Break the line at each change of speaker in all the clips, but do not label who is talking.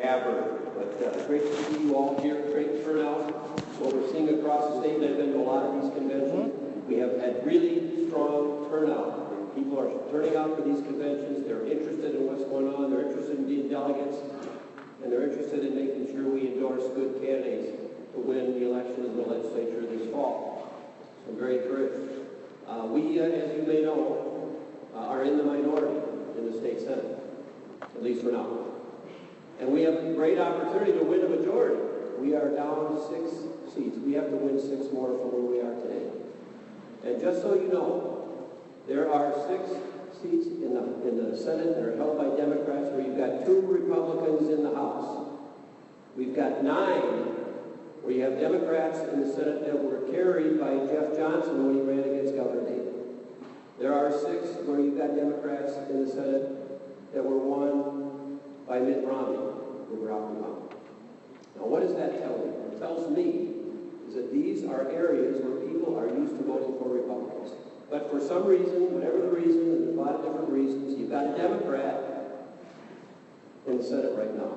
aberrant. But great to see you all here. Great turnout. What we're seeing across the state, and I've been to a lot of these conventions, we have had really strong turnout. People are turning out for these conventions. They're interested in what's going on. They're interested in being delegates. And they're interested in making sure we endorse good candidates to win the election in the legislature this fall. So I'm very encouraged. We, as you may know, are in the minority in the state Senate, at least for now. And we have a great opportunity to win a majority. We are down 6 seats. We have to win 6 more from where we are today. And just so you know, there are 6 seats in the Senate that are held by Democrats where you've got 2 Republicans in the House. We've got 9 where you have Democrats in the Senate that were carried by Jeff Johnson when he ran against Governor Dayton. There are 6 where you've got Democrats in the Senate that were won by Mitt Romney over Obama. Now, what does that tell you? What it tells me is that these are areas where people are used to voting for Republicans. But for some reason, whatever the reason, and there's a lot of different reasons, you've got a Democrat in the Senate right now.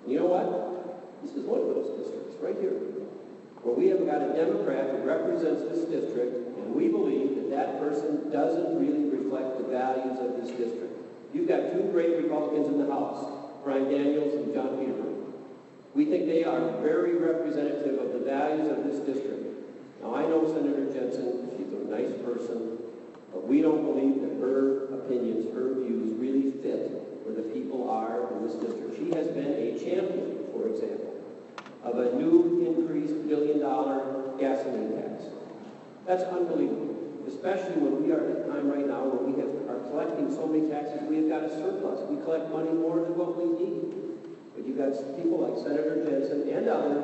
And you know what? This is one of those districts right here, where we have got a Democrat who represents this district, and we believe that that person doesn't really reflect the values of this district. You've got 2 great Republicans in the House, Brian Daniels and John Peterburg. We think they are very representative of the values of this district. Now, I know Senator Jensen, she's a nice person, but we don't believe that her opinions, her views really fit where the people are in this district. She has been a champion, for example, of a new increased $1 billion gasoline tax. That's unbelievable, especially when we are at a time right now where we are collecting so many taxes, we have got a surplus. We collect money more than what we need. But you've got people like Senator Jensen and others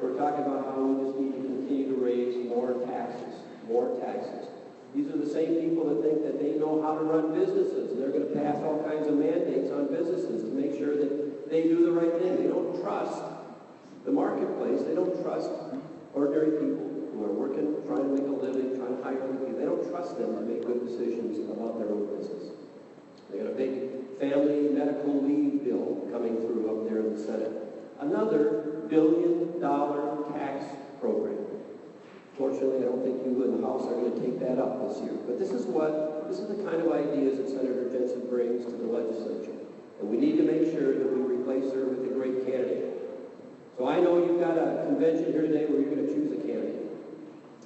who are talking about how we just need to continue to raise more taxes, more taxes. These are the same people that think that they know how to run businesses, and they're going to pass all kinds of mandates on businesses to make sure that they do the right thing. They don't trust the marketplace. They don't trust ordinary people who are working, trying to make a living, trying to hire other people. They don't trust them to make good decisions about their own business. They got a big family medical leave bill coming through up there in the Senate. Another $1 billion tax program. Fortunately, I don't think you in the House are going to take that up this year. But this is the kind of ideas that Senator Jensen brings to the legislature. And we need to make sure that we replace her with a great candidate. So I know you've got a convention here today where you're going to choose a candidate.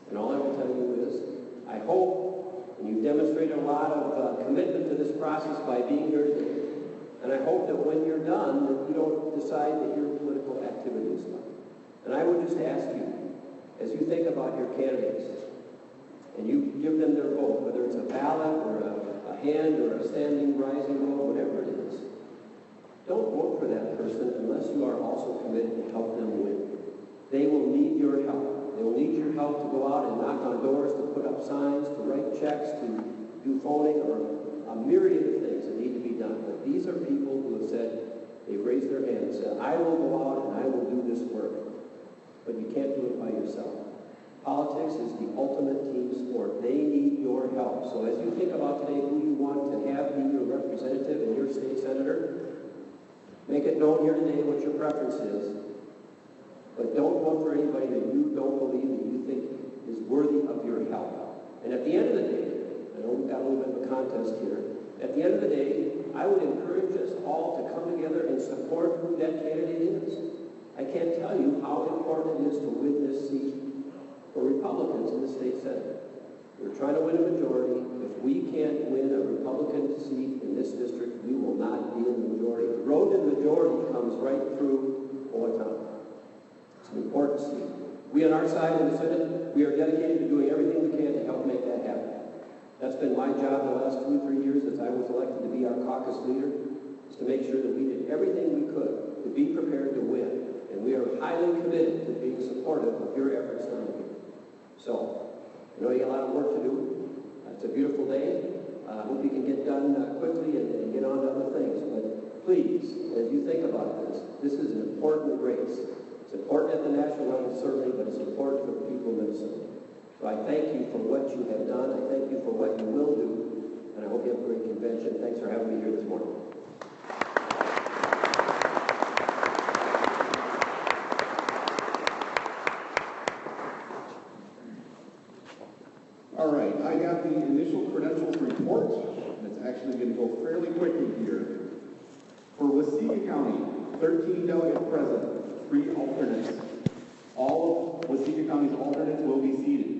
And all I will tell you is, I hope, and you've demonstrated a lot of commitment to this process by being here today, and I hope that when you're done, that you don't decide that your political activity is done. And I would just ask you, as you think about your candidates, and you give them their vote, whether it's a ballot or a hand or a standing rising vote, whatever it is, don't vote for that person unless you are also committed to help them win. They will need your help. They will need your help to go out and knock on doors, to put up signs, to write checks, to do phoning, or a myriad of things that need to be done. But these are people who have said, they've raised their hands and said, I will go out and I will do this work. But you can't do it by yourself. Politics is the ultimate team sport. They need your help. So as you think about today who you want to have be your representative and your state senator, make it known here today what your preference is. But don't vote for anybody that you don't believe that you think is worthy of your help. And at the end of the day, I know we've got a little bit of a contest here, at the end of the day, I would encourage us all to come together and support who that candidate is. I can't tell you how important it is to win this seat for Republicans in the state Senate. We're trying to win a majority. If we can't win a Republican seat in this district, we will not be in the majority. The road to the majority comes right through Owatonna. It's an important seat. We on our side in the Senate, we are dedicated to doing everything we can to help make that happen. That's been my job the last 2 or 3 years as I was elected to be our caucus leader, is to make sure that we did everything we could to be prepared to win. And we are highly committed to being supportive of your efforts on it. So, I know you got a lot of work to do. It's a beautiful day. I hope you can get done quickly and get on to other things. But please, as you think about this, this is an important race. It's important at the national level, certainly, but it's important for the people of Minnesota. So I thank you for what you have done. I thank you for what you will do. And I hope you have a great convention. Thanks for having me here this morning.
All right, I got the initial credentials report. It's actually going to go fairly quickly here. For Waseca County, 13 delegates present, 3 alternates. All of Waseca County's alternates will be seated.